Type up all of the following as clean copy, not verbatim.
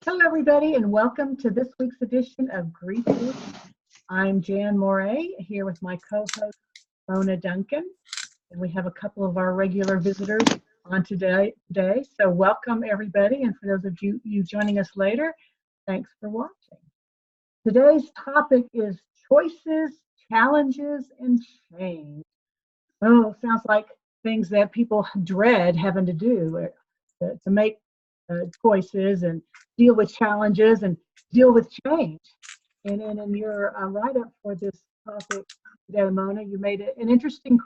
Hello, everybody, and welcome to this week's edition of GIFCT. I'm Jan Moray, here with my co-host, Mona Duncan, and we have a couple of our regular visitors on today. So welcome, everybody, and for those of you joining us later, thanks for watching. Today's topic is choices, challenges, and change. Oh, sounds like things that people dread having to do to make choices and deal with challenges and deal with change. And then in your write-up for this topic today, Mona, you made an interesting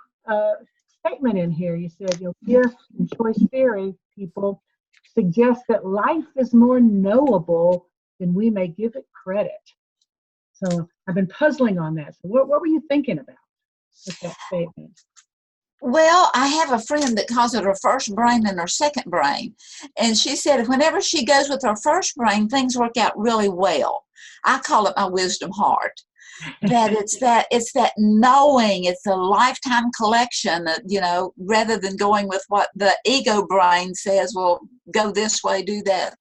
statement in here. You said, GIFCT and choice theory people suggest that life is more knowable than we may give it credit. So I've been puzzling on that. So what were you thinking about with that statement? Well, I have a friend that calls it her first brain and her second brain. And she said whenever she goes with her first brain, things work out really well. I call it my wisdom heart. That it's that knowing, it's a lifetime collection, rather than going with what the ego brain says, well, go this way, do that.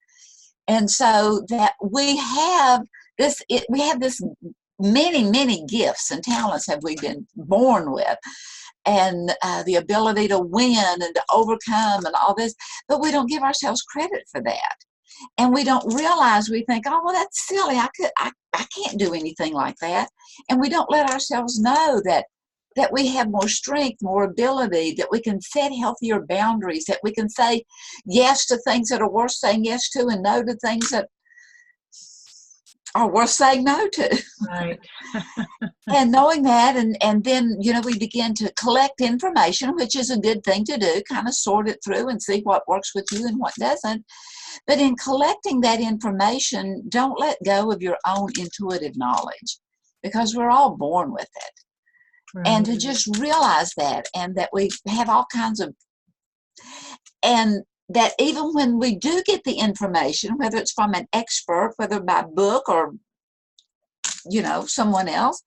And so that we have this many gifts and talents have we been born with. And the ability to win and to overcome and all this, but we don't give ourselves credit for that. And we don't realize, we think, oh, well, that's silly. I can't do anything like that. And we don't let ourselves know that we have more strength, more ability, that we can set healthier boundaries, that we can say yes to things that are worth saying yes to and no to things that are worth saying no to. Right. And knowing that, and then, we begin to collect information, which is a good thing to do, kind of sort it through and see what works with you and what doesn't. But in collecting that information, don't let go of your own intuitive knowledge, because we're all born with it. Right. And to just realize that, and that we have all kinds of, and that even when we do get the information, whether it's from an expert, whether by book or, someone else,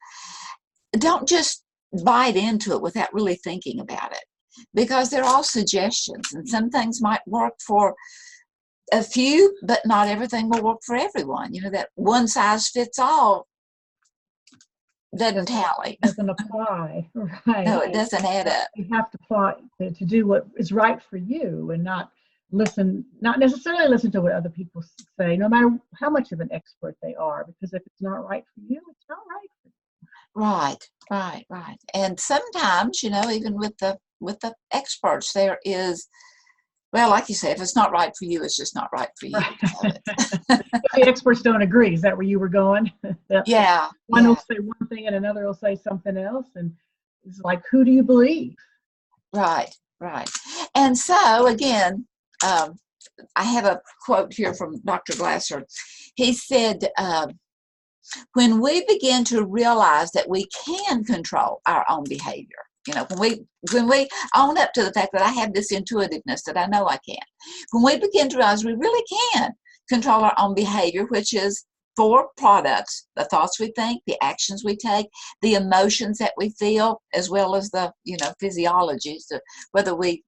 don't just bite into it without really thinking about it, because they're all suggestions, and some things might work for a few, but not everything will work for everyone. That one size fits all doesn't tally. Doesn't apply, right? No, it doesn't add up. You have to apply to do what is right for you, and not necessarily listen to what other people say, no matter how much of an expert they are, because if it's not right for you, it's not right for you. Right. And sometimes, even with the experts, there is, well, like you say, if it's not right for you, it's just not right for you. Right. The experts don't agree. Is that where you were going? Yeah. One will say one thing and another will say something else, and it's like, who do you believe? Right. And so again, I have a quote here from Dr. Glasser. He said, when we begin to realize that we can control our own behavior, when we own up to the fact that I have this intuitiveness that I know I can, when we begin to realize we really can control our own behavior, which is 4 products: the thoughts we think, the actions we take, the emotions that we feel, as well as the, physiology, so whether we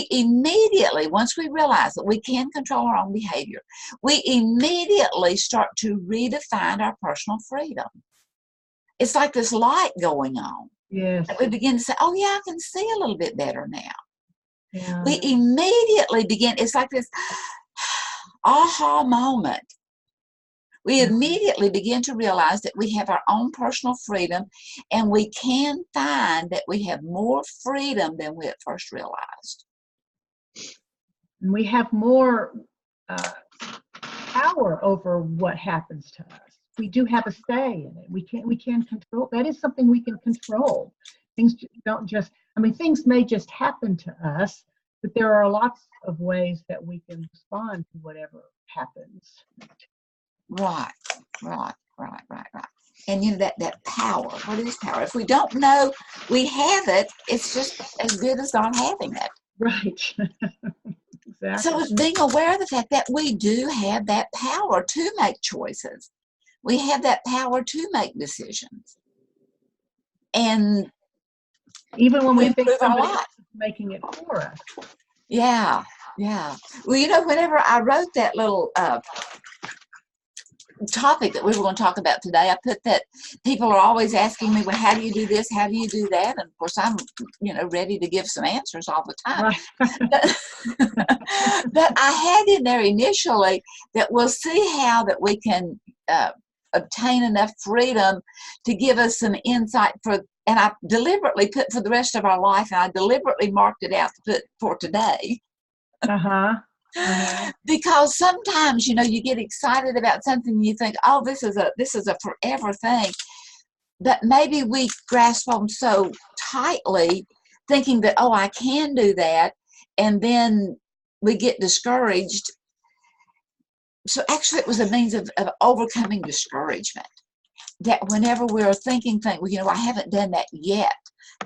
immediately, once we realize that we can control our own behavior, we immediately start to redefine our personal freedom. It's like this light going on. Yes. And we begin to say, oh yeah, I can see a little bit better now. Yeah. We immediately begin, it's like this aha moment. We immediately begin to realize that we have our own personal freedom, and we can find that we have more freedom than we at first realized. And we have more power over what happens to us. We do have a say in it. We can control. That is something we can control. Things don't just, things may just happen to us, but there are lots of ways that we can respond to whatever happens. Right. And that power, what is power? If we don't know we have it, it's just as good as not having it. Right. Exactly. So it's being aware of the fact that we do have that power to make choices. We have that power to make decisions. And even when we think improve our somebody life. else is making it for us. Yeah. Yeah. Well, you know, whenever I wrote that little topic that we were going to talk about today, I put that people are always asking me, well, how do you do this? How do you do that? And of course, I'm, you know, ready to give some answers all the time. Right. But I had in there initially that we'll see how that we can obtain enough freedom to give us some insight for, and I deliberately put for the rest of our life, and I deliberately marked it out to put for today. Uh-huh. Uh-huh. Because sometimes, you know, you get excited about something and you think, oh, this is a forever thing. But maybe we grasp on so tightly thinking that, oh, I can do that. And then we get discouraged. So actually it was a means of overcoming discouragement. That whenever we're thinking, well, you know, I haven't done that yet.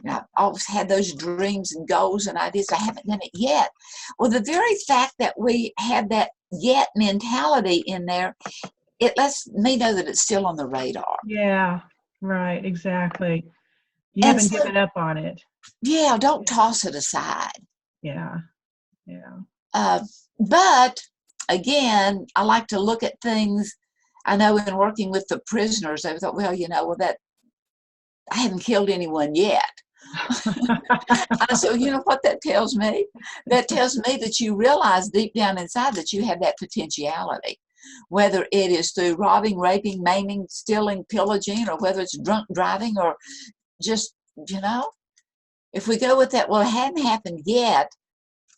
You know, I've always had those dreams and goals and ideas. I haven't done it yet. Well, the very fact that we have that yet mentality in there, it lets me know that it's still on the radar. Yeah, right, exactly. You And haven't so, given up on it. yeah, don't toss it aside. Yeah, yeah. But again, I like to look at things. I know in working with the prisoners, I thought, well, you know, well, that I haven't killed anyone yet. So you know what that tells me? That tells me that you realize deep down inside that you have that potentiality, whether it is through robbing, raping, maiming, stealing, pillaging, or whether it's drunk driving, or just, you know, if we go with that, well, it hadn't happened yet,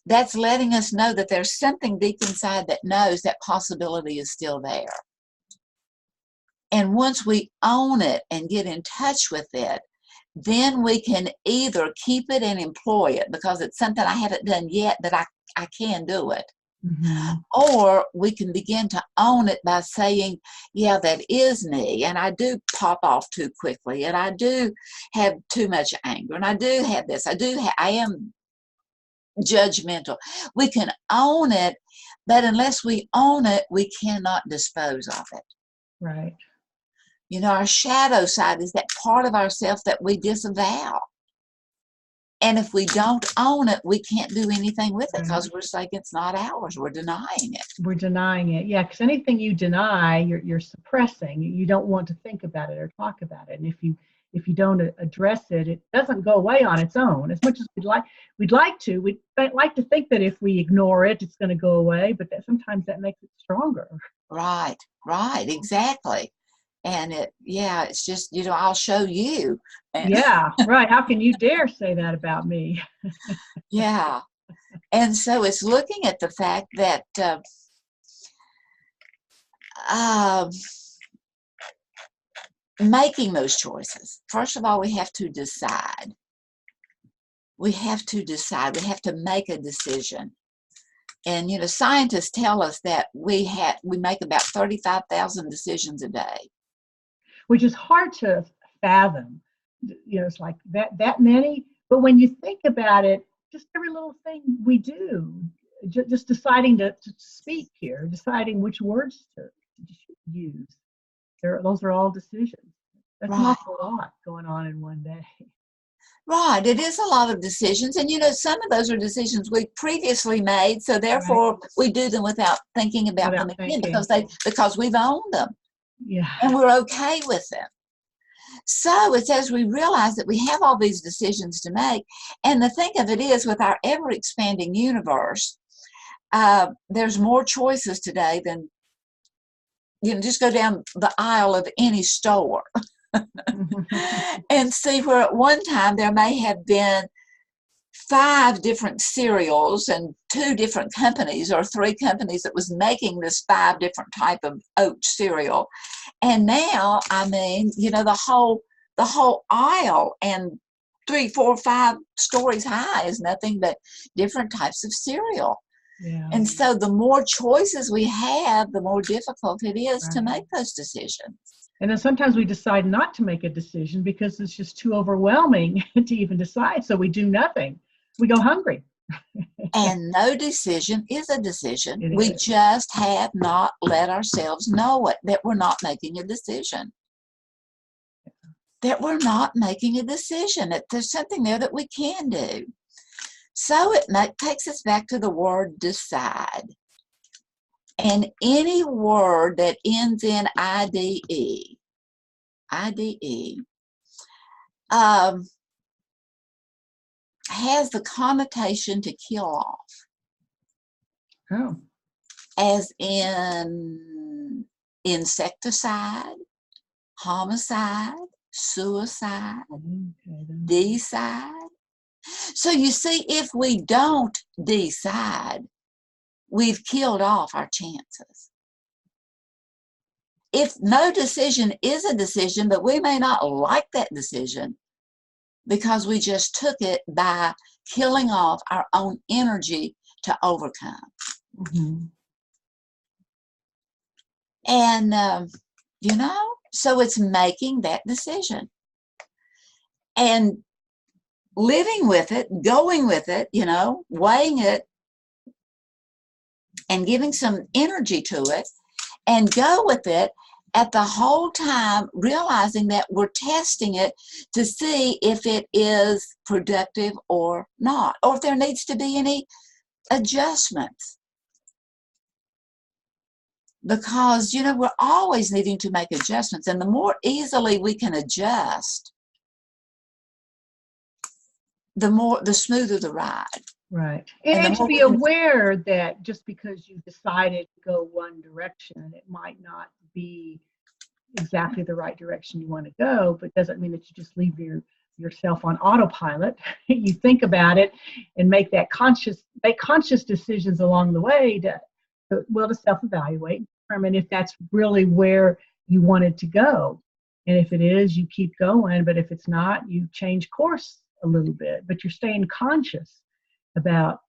that's letting us know that there's something deep inside that knows that possibility is still there. And once we own it and get in touch with it, then we can either keep it and employ it because it's something I haven't done yet, but I can do it. Mm-hmm. Or we can begin to own it by saying, yeah, that is me, and I do pop off too quickly, and I do have too much anger, and I do have this, I am judgmental. We can own it, but unless we own it, we cannot dispose of it. Right. You know, our shadow side is that part of ourselves that we disavow. And if we don't own it, we can't do anything with it because we're saying it's not ours. We're denying it. We're denying it. Yeah, because anything you deny, you're suppressing. You don't want to think about it or talk about it. And if you don't address it, it doesn't go away on its own. As much as we'd like to think that if we ignore it, it's going to go away. But sometimes that makes it stronger. Right, exactly. And it's just, you know, I'll show you. And yeah, right. How can you dare say that about me? yeah. And so it's looking at the fact that making those choices. First of all, we have to decide. We have to make a decision. And, you know, scientists tell us that we make about 35,000 decisions a day. Which is hard to fathom. You know, it's like that many. But when you think about it, just every little thing we do, just deciding to speak here, deciding which words to use, those are all decisions. That's an awful lot going on in one day. Right, it is a lot of decisions, and you know, some of those are decisions we previously made, so therefore we do them without thinking about them again because we've owned them. Yeah. And we're okay with them. So it's as we realize that we have all these decisions to make, and the thing of it is, with our ever-expanding universe, there's more choices today than, you know, just go down the aisle of any store and see where at one time there may have been 5 different cereals and 2 different companies or 3 companies that was making this 5 different type of oat cereal. And now, I mean, you know, the whole aisle and 3, 4, 5 stories high is nothing but different types of cereal. Yeah. And so the more choices we have, the more difficult it is to make those decisions. And then sometimes we decide not to make a decision because it's just too overwhelming to even decide. So we do nothing. We go hungry. And no decision is a decision. We just have not let ourselves know it, that we're not making a decision. That we're not making a decision. That there's something there that we can do. So it takes us back to the word decide. And any word that ends in IDE, has the connotation to kill off. Oh. As in insecticide, homicide, suicide, decide. So you see, if we don't decide, we've killed off our chances. If no decision is a decision, but we may not like that decision because we just took it by killing off our own energy to overcome. Mm-hmm. And, you know, so it's making that decision and living with it, going with it, you know, weighing it and giving some energy to it and go with it at the whole time, realizing that we're testing it to see if it is productive or not, or if there needs to be any adjustments. Because, you know, we're always needing to make adjustments, and the more easily we can adjust, the smoother the ride. Right. And to be aware that just because you decided to go one direction, it might not be exactly the right direction you want to go, but doesn't mean that you just leave yourself on autopilot. You think about it and make conscious decisions along the way to self-evaluate, determine if that's really where you wanted to go. And if it is, you keep going, but if it's not, you change course a little bit, but you're staying conscious about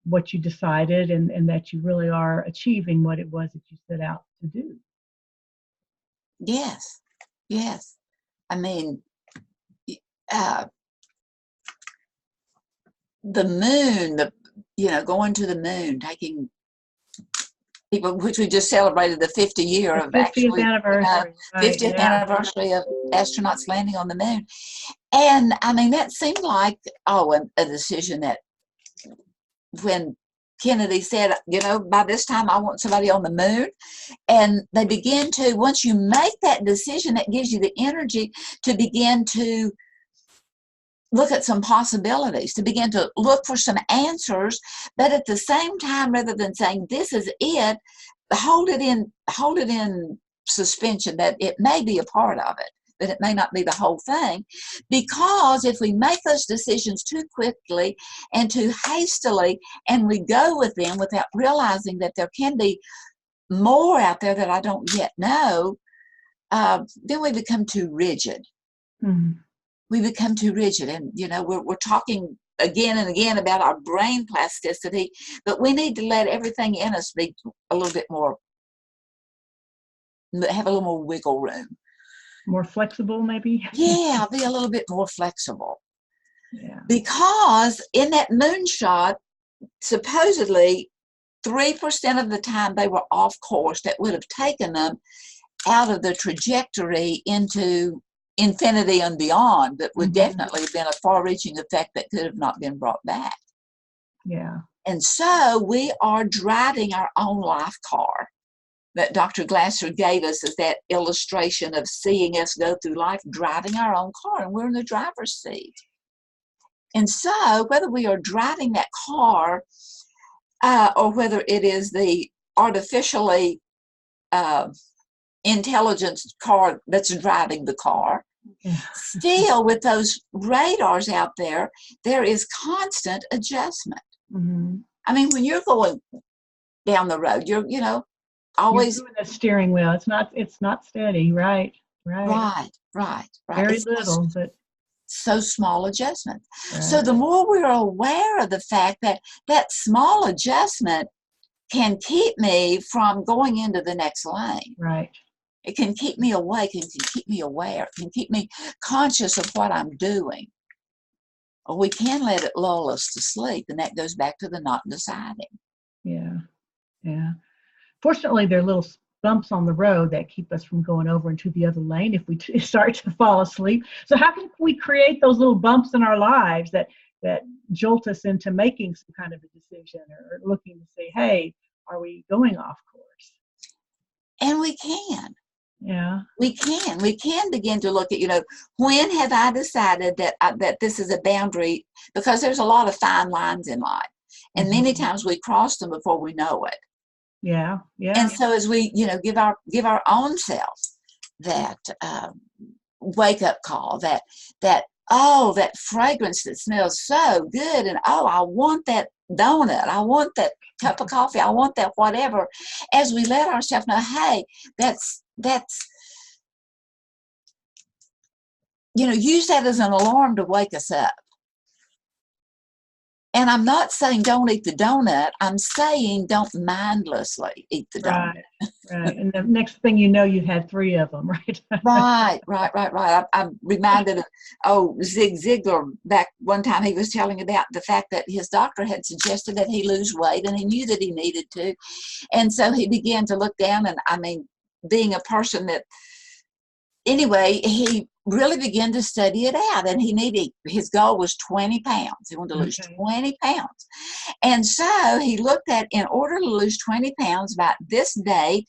what you decided and that you really are achieving what it was that you set out to do. Yes, yes. I mean, the moon, going to the moon, taking people, which we just celebrated the 50th year of 50th anniversary. 50th anniversary of astronauts landing on the moon. And I mean, that seemed like, a decision that when Kennedy said, by this time I want somebody on the moon. And they begin to, once you make that decision, that gives you the energy to begin to look at some possibilities, to begin to look for some answers, but at the same time, rather than saying this is it, hold it in suspension that it may be a part of it, but it may not be the whole thing. Because if we make those decisions too quickly and too hastily, and we go with them without realizing that there can be more out there that I don't yet know, then we become too rigid. Mm-hmm. We become too rigid, and we're talking again and again about our brain plasticity, but we need to let everything in us be a little bit more, have a little more wiggle room. More flexible, maybe? Yeah, be a little bit more flexible. Yeah. Because in that moonshot, supposedly 3% of the time they were off course that would have taken them out of the trajectory into infinity and beyond, that would definitely have been a far-reaching effect that could have not been brought back. Yeah. And so we are driving our own life car that Dr. Glasser gave us as that illustration of seeing us go through life, driving our own car, and we're in the driver's seat. And so whether we are driving that car or whether it is the artificially intelligence car that's driving the car, still with those radars out there, there is constant adjustment. Mm-hmm. I mean, when you're going down the road, you're always you're doing the steering wheel. It's not steady, right? Right. Very It's little, but so small adjustment. Right. So the more we're aware of the fact that that small adjustment can keep me from going into the next lane. Right. It can keep me awake, it can keep me aware, it can keep me conscious of what I'm doing. Or we can let it lull us to sleep, and that goes back to the not deciding. Yeah. Fortunately, there are little bumps on the road that keep us from going over into the other lane if we start to fall asleep. So how can we create those little bumps in our lives that that jolt us into making some kind of a decision or looking to say, hey, are we going off course? And we can. Yeah. We can begin to look at, when have I decided that that this is a boundary, because there's a lot of fine lines in life. And many times we cross them before we know it. Yeah. Yeah. And so as we, give our own selves that wake up call, that fragrance that smells so good, and I want that donut, I want that cup of coffee, I want that whatever, as we let ourselves know, hey, that's use that as an alarm to wake us up. And I'm not saying don't eat the donut. I'm saying don't mindlessly eat the donut. Right. And the next thing you know, you've had 3 of them, right? Right. I'm reminded of, Zig Ziglar, back one time he was telling about the fact that his doctor had suggested that he lose weight, and he knew that he needed to. And so he began to look down, and being a person that, anyway, he really began to study it out, and his goal was 20 pounds. He wanted to lose 20 pounds. And so he looked at, in order to lose 20 pounds by this date,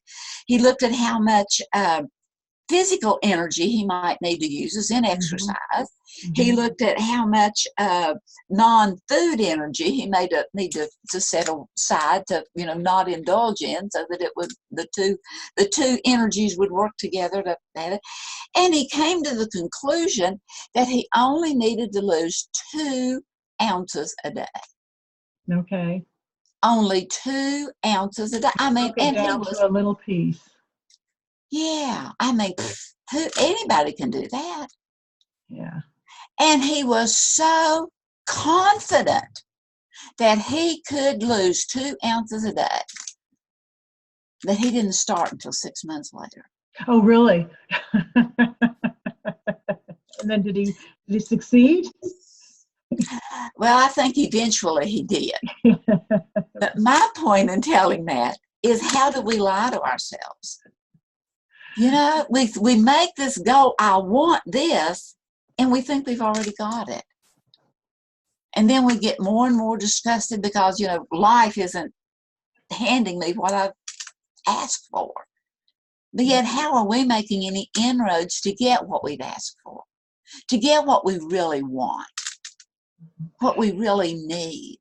he looked at how much physical energy he might need to use as in exercise. He looked at how much non-food energy he may need to set aside to, not indulge in, so that the two energies would work together to have it. And he came to the conclusion that he only needed to lose 2 ounces a day. Okay. Only 2 ounces a day. And down to a little piece. Yeah. Anybody can do that. Yeah. And he was so confident that he could lose 2 ounces a day that he didn't start until 6 months later. Oh, really? And then did he succeed? Well, I think eventually he did. But my point in telling that is, how do we lie to ourselves? We make this goal, I want this, and we think we've already got it. And then we get more and more disgusted because, life isn't handing me what I've asked for. But yet, how are we making any inroads to get what we've asked for? To get what we really want, what we really need?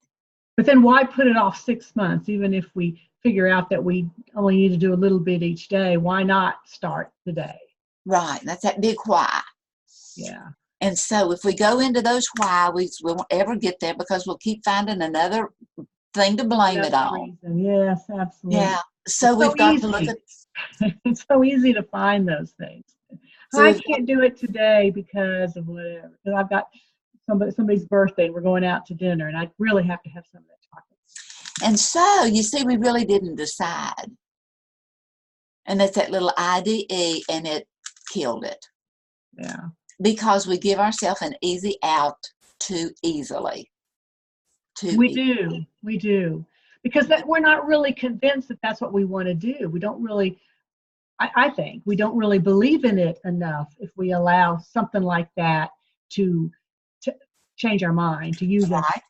But then why put it off 6 months? Even if we figure out that we only need to do a little bit each day, why not start today? Right. That's that big why. Yeah. And so if we go into those why, we won't ever get there, because we'll keep finding another thing to blame it on. Reason. Yes, absolutely. Yeah. So we've got to look at. It's so easy to find those things. So I can't do it today because of whatever. Because I've got somebody's birthday, and we're going out to dinner, and I really have to have some of that chocolate. And so you see, we really didn't decide. And that's that little IDE, and it killed it. Yeah. Because we give ourselves an easy out too easily. We do. Because we're not really convinced that that's what we want to do. We don't really, I think, we don't really believe in it enough if we allow something like that to change our mind, to use right.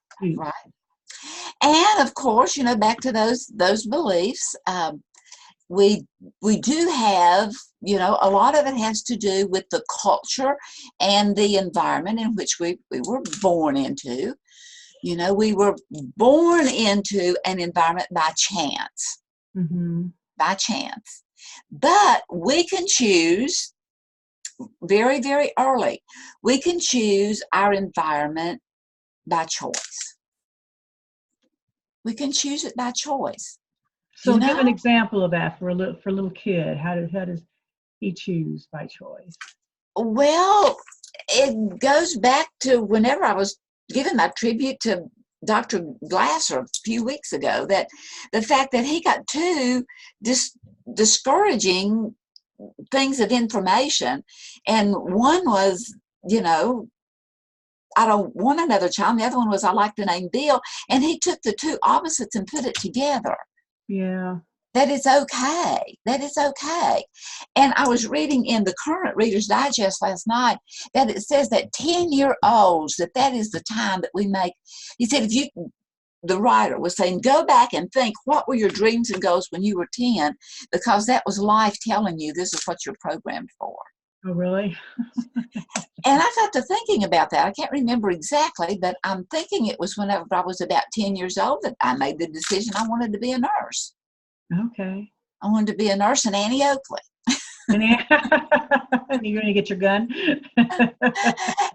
And of course, back to those beliefs, we do have, a lot of it has to do with the culture and the environment in which we were born into. We were born into an environment by chance. By chance. But we can choose very, very early. We can choose our environment by choice. We can choose it by choice. So give an example of that for a little kid. How does he choose by choice? Well, it goes back to whenever I was giving my tribute to Dr. Glasser a few weeks ago, that the fact that he got 2 discouraging things of information, and one was, I don't want another child. The other one was, I like the name Bill. And he took the 2 opposites and put it together. Yeah. That it's okay. That it's okay. And I was reading in the current Reader's Digest last night that it says that 10-year-olds, that is the time that we make. He said, the writer was saying, go back and think, what were your dreams and goals when you were 10? Because that was life telling you this is what you're programmed for. Oh, really? And I got to thinking about that. I can't remember exactly, but I'm thinking it was whenever I was about 10 years old that I made the decision I wanted to be a nurse. Okay. I wanted to be a nurse in Annie Oakley. And you're going to get your gun?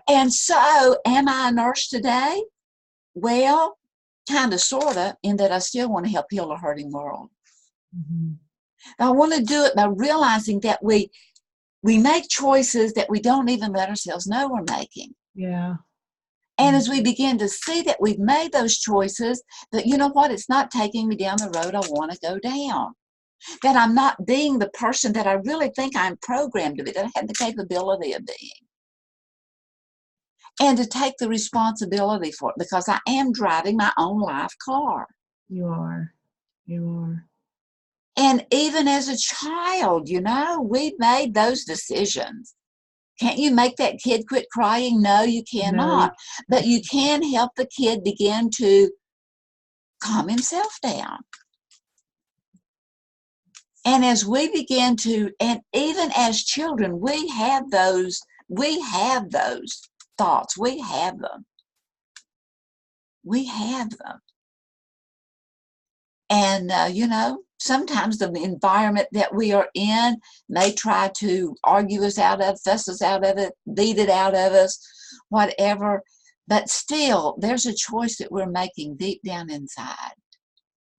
And so, am I a nurse today? Well, kind of, sort of, in that I still want to help heal a hurting world. Mm-hmm. I want to do it by realizing that we make choices that we don't even let ourselves know we're making. Yeah. And as we begin to see that we've made those choices, that, you know what, it's not taking me down the road I want to go down. That I'm not being the person that I really think I'm programmed to be, that I have the capability of being. And to take the responsibility for it, because I am driving my own life car. You are. You are. And even as a child, you know, we made those decisions. Can't you make that kid quit crying? No, you cannot. No. But you can help the kid begin to calm himself down. And as we begin to, and even as children, we have those thoughts. We have them. We have them. And, you know, sometimes the environment that we are in may try to argue us out of, fuss us out of it, beat it out of us, whatever. But still, there's a choice that we're making deep down inside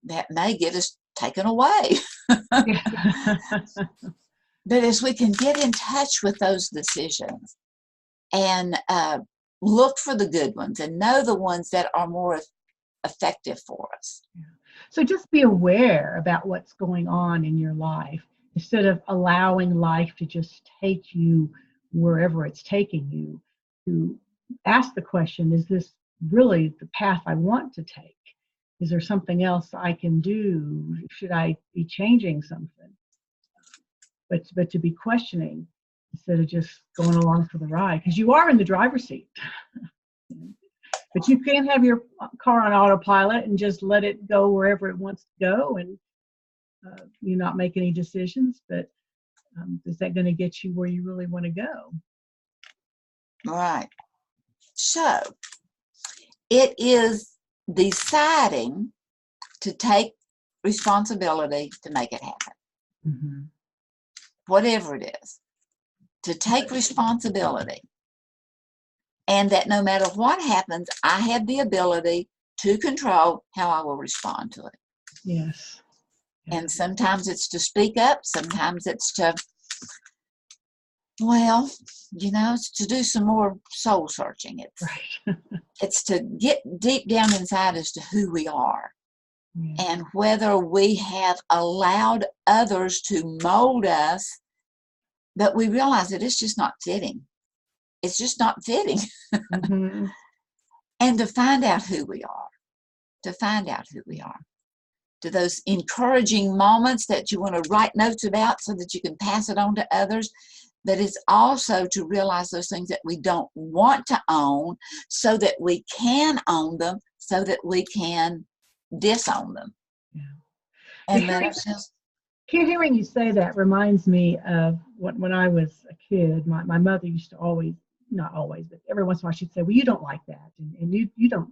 that may get us taken away. But as we can get in touch with those decisions and look for the good ones and know the ones that are more effective for us. Yeah. So just be aware about what's going on in your life instead of allowing life to just take you wherever it's taking you. To ask the question, is this really the path I want to take? Is there something else I can do? Should I be changing something? But to be questioning instead of just going along for the ride, because you are in the driver's seat. But you can't have your car on autopilot and just let it go wherever it wants to go, and you not make any decisions. But is that going to get you where you really want to go? Right. So it is deciding to take responsibility to make it happen. Mm-hmm. Whatever it is, to take responsibility. And that no matter what happens, I have the ability to control how I will respond to it. Yes. And sometimes it's to speak up, sometimes it's to, well, you know, it's to do some more soul searching. It's right. It's to get deep down inside as to who we are. Yeah. And whether we have allowed others to mold us, but we realize that it's just not fitting. It's just not fitting. Mm-hmm. And to find out who we are, to find out who we are. To those encouraging moments that you want to write notes about so that you can pass it on to others. But it's also to realize those things that we don't want to own so that we can own them, so that we can disown them. Yeah. And let ourselves. Hearing you say that reminds me of when I was a kid, my mother used to always, not always, but every once in a while she'd say, well, you don't like that. And you don't,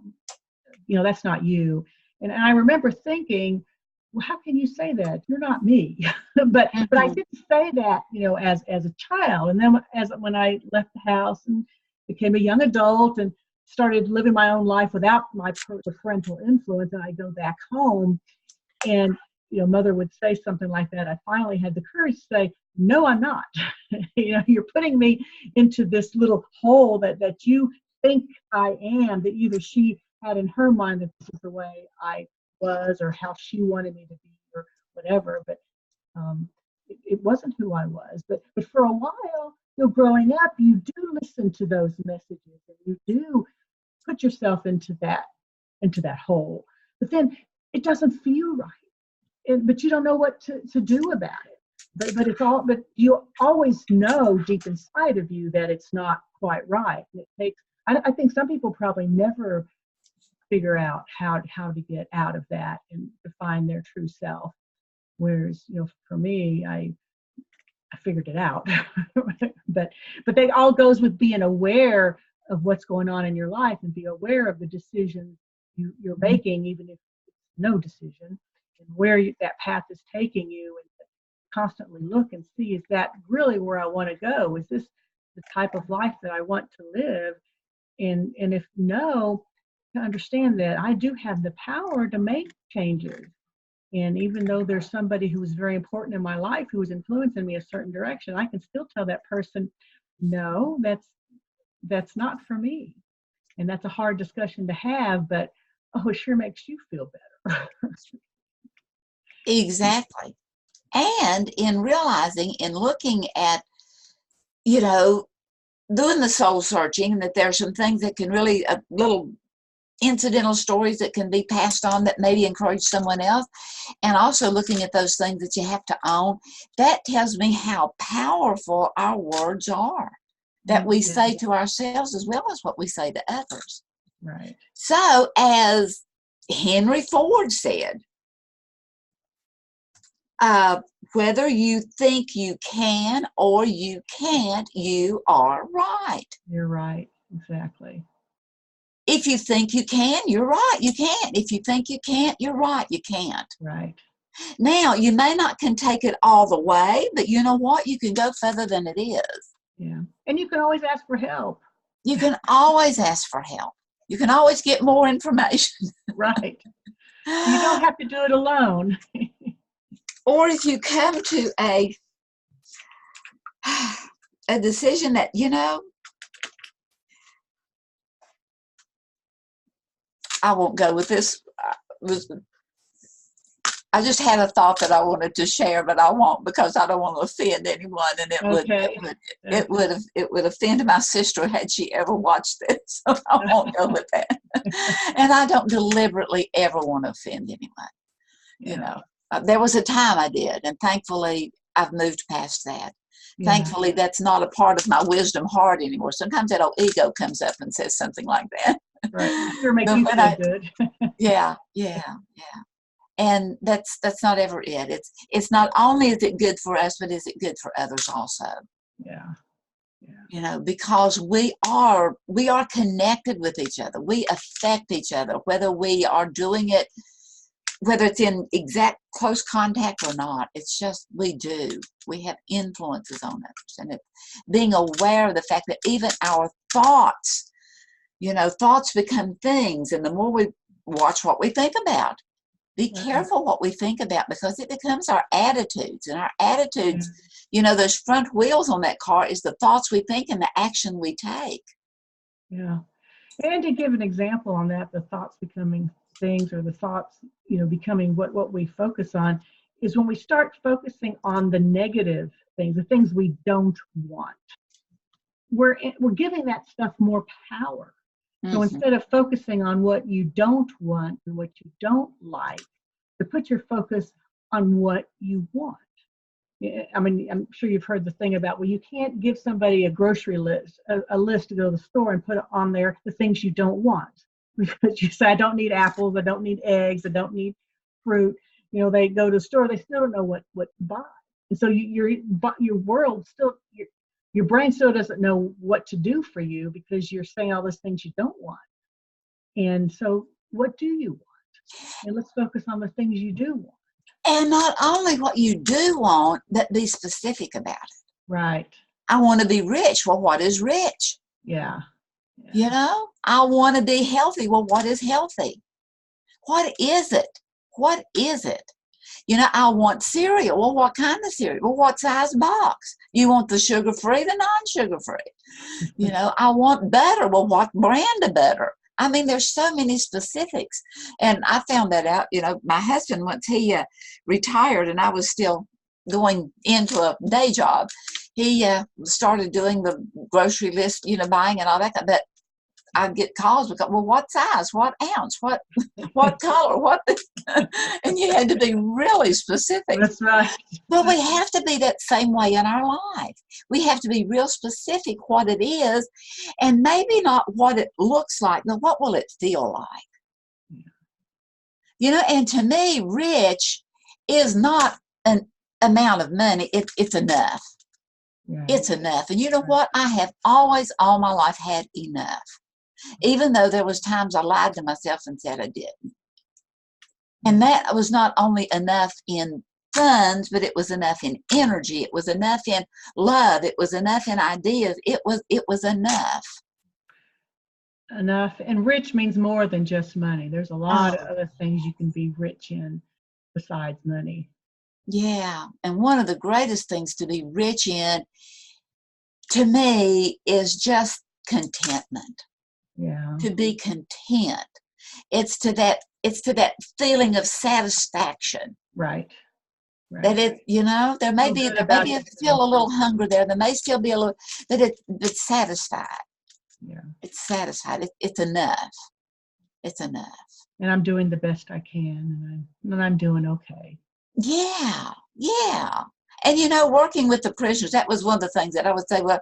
you know, that's not you. And I remember thinking, well, how can you say that? You're not me. but I didn't say that, you know, as a child. And then when I left the house and became a young adult and started living my own life without my parental influence, and I go back home and, you know, mother would say something like that, I finally had the courage to say, no, I'm not. You know, you're putting me into this little hole that you think I am, that either she had in her mind that this is the way I was or how she wanted me to be or whatever. But it wasn't who I was. But for a while, you know, growing up, you do listen to those messages and you do put yourself into that hole. But then it doesn't feel right. but you don't know what to do about it. But you always know deep inside of you that it's not quite right. And it takes, I think some people probably never figure out how to get out of that and to find their true self. Whereas, for me, I figured it out. but they all goes with being aware of what's going on in your life and be aware of the decisions you're making, even if it's no decision, and where that path is taking you, and constantly look and see, is that really where I want to go? Is this the type of life that I want to live? And if no, to understand that I do have the power to make changes. And even though there's somebody who was very important in my life who was influencing me a certain direction, I can still tell that person, no, that's not for me. And that's a hard discussion to have, but it sure makes you feel better. Exactly. And in realizing, in looking at, doing the soul searching, that there are some things that can really, little incidental stories that can be passed on that maybe encourage someone else, and also looking at those things that you have to own, that tells me how powerful our words are, that we say to ourselves as well as what we say to others. Right. So, as Henry Ford said, whether you think you can or you can't, you are right. You're right. Exactly. If you think you can, you're right, you can't. If you think you can't, you're right, you can't. Right. Now, you may not can take it all the way, but you know what? You can go further than it is. Yeah. And you can always ask for help. You can always ask for help. You can always get more information. Right. You don't have to do it alone. Or if you come to a decision that, I won't go with this. I just had a thought that I wanted to share, but I won't, because I don't want to offend anyone, and it would offend my sister had she ever watched this. So I won't go with that. And I don't deliberately ever want to offend anyone. There was a time I did, and thankfully I've moved past that. Yeah. Thankfully, that's not a part of my wisdom heart anymore. Sometimes that old ego comes up and says something like that. Right. It sure makes you feel good. Yeah. And that's not ever it. It's not only is it good for us, but is it good for others also? Yeah. Because we are connected with each other. We affect each other, whether we are doing it, whether it's in exact close contact or not. It's just we do. We have influences on others, and being aware of the fact that even our thoughts, thoughts become things, and the more we watch what we think about, be careful what we think about, because it becomes our attitudes, and our attitudes, those front wheels on that car is the thoughts we think and the action we take. Yeah. And to give an example on that, the thoughts becoming things, or the thoughts, becoming what we focus on, is when we start focusing on the negative things, the things we don't want. We're giving that stuff more power. So instead of focusing on what you don't want and what you don't like, to put your focus on what you want. I mean, I'm sure you've heard the thing about, well, you can't give somebody a grocery list, a list to go to the store and put on there the things you don't want. Because you say, I don't need apples, I don't need eggs, I don't need fruit. They go to the store, they still don't know what to buy. And so your world still, your brain still doesn't know what to do for you, because you're saying all those things you don't want. And so what do you want? And let's focus on the things you do want. And not only what you do want, but be specific about it. Right. I want to be rich. Well, what is rich? Yeah. I want to be healthy. Well, what is healthy? What is it? What is it? I want cereal. Well, what kind of cereal? Well, what size box? You want the sugar-free, the non-sugar-free? I want butter. Well, what brand of butter? I mean, there's so many specifics. And I found that out, my husband, once he retired and I was still going into a day job, he started doing the grocery list, buying and all that. But I'd get calls because, well, what size, what ounce, what color, what? And you had to be really specific. That's right. Well, we have to be that same way in our life. We have to be real specific what it is, and maybe not what it looks like, but what will it feel like? Yeah. You know, and to me, rich is not an amount of money. It's enough. Yeah. It's enough. And you know what? I have always, all my life, had enough. Even though there was times I lied to myself and said I didn't. And that was not only enough in funds, but it was enough in energy. It was enough in love. It was enough in ideas. It was enough. Enough. And rich means more than just money. There's a lot of Oh, other things you can be rich in besides money. yeah. And one of the greatest things to be rich in, to me, is just contentment. Yeah. To be content. It's to that feeling of satisfaction. Right. Right. That it, you know, there may Feel be good about still yourself. a little hunger there. There may still be a little, but it's satisfied. Yeah. It's satisfied. It's enough. It's enough. And I'm doing the best I can, and I'm doing okay. Yeah, yeah. And you know, working with the prisoners, that was one of the things that I would say. Well,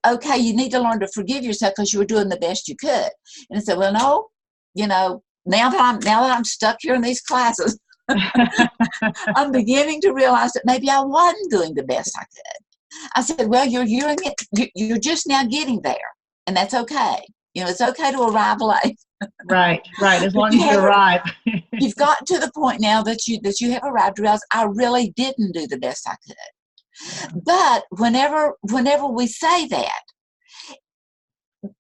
okay, you need to learn to forgive yourself because you were doing the best you could. And I said, well, no, now that I'm stuck here in these classes, I'm beginning to realize that maybe I wasn't doing the best I could. I said, well, you're just now getting there, and that's okay. You know, it's okay to arrive late. Right. As long as you arrive. You've gotten to the point now that you have arrived to realize I really didn't do the best I could. Yeah. But whenever we say that,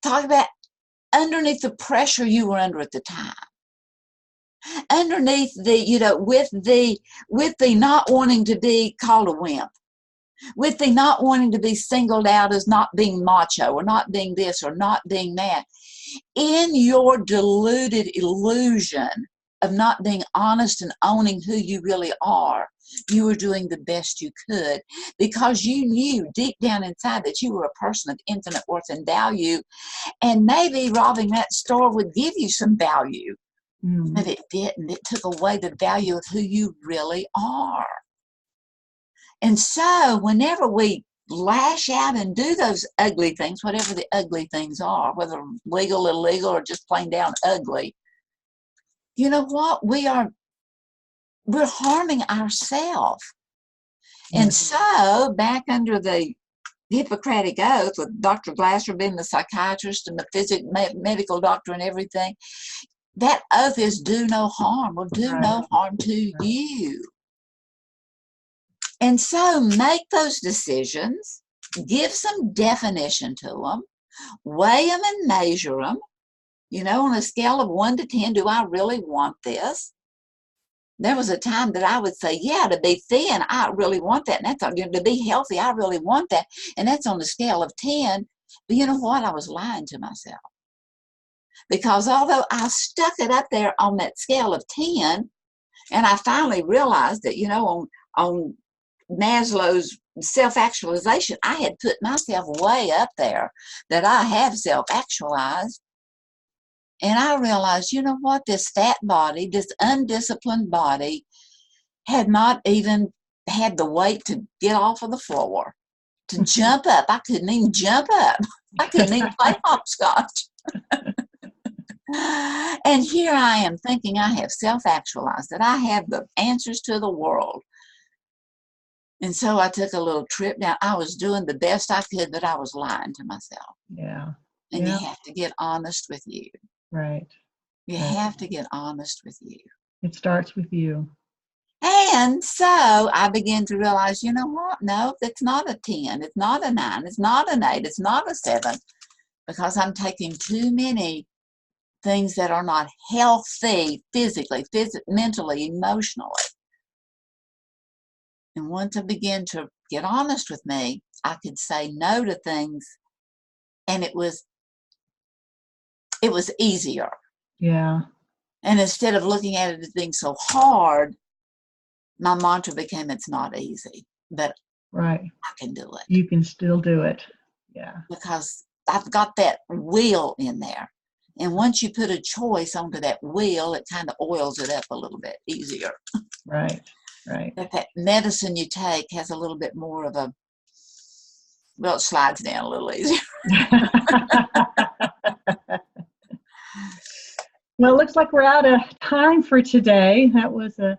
talk about underneath the pressure you were under at the time. Underneath with the not wanting to be called a wimp, with the not wanting to be singled out as not being macho or not being this or not being that, in your deluded illusion of not being honest and owning who you really are, you were doing the best you could because you knew deep down inside that you were a person of infinite worth and value, and maybe robbing that store would give you some value. But it didn't. It took away the value of who you really are. And so whenever we lash out and do those ugly things, whatever the ugly things are, whether legal, illegal, or just plain down ugly, you know what? We're harming ourselves. And so back under the Hippocratic Oath, with Dr. Glasser being the psychiatrist and the medical doctor and everything, that oath is do no harm, or do no harm to you. And so make those decisions, give some definition to them, weigh them and measure them. You know, on a scale of 1 to 10, do I really want this? There was a time that I would say, yeah, to be thin, I really want that. And that's to be healthy, I really want that. And that's on a scale of 10. But you know what? I was lying to myself. Because although I stuck it up there on that scale of 10, and I finally realized that, on Maslow's self-actualization, I had put myself way up there, that I have self-actualized. And I realized, you know what, this fat body, this undisciplined body, had not even had the weight to get off of the floor, to jump up. I couldn't even jump up. I couldn't even play hopscotch. And here I am thinking I have self-actualized, that I have the answers to the world. And so I took a little trip down. I was doing the best I could, but I was lying to myself. Yeah. And you have to get honest with you. Right. You have to get honest with you. It starts with you. And so I began to realize, you know what? No, it's not a 10. It's not a 9. It's not an 8. It's not a 7. Because I'm taking too many things that are not healthy physically, mentally, emotionally. And once I began to get honest with me, I could say no to things, and it was easier. Yeah. And instead of looking at it as being so hard, my mantra became, it's not easy, but I can do it. You can still do it. Yeah. Because I've got that will in there. And once you put a choice onto that wheel, it kind of oils it up a little bit easier. Right, right. But that medicine you take has a little bit more of a, well, it slides down a little easier. Well, it looks like we're out of time for today. That was a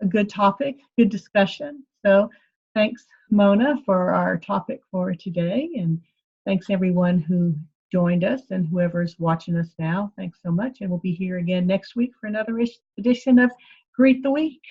good topic, good discussion. So thanks, Mona, for our topic for today. And thanks everyone who joined us and whoever's watching us now. Thanks so much. And we'll be here again next week for another edition of Greet the Week.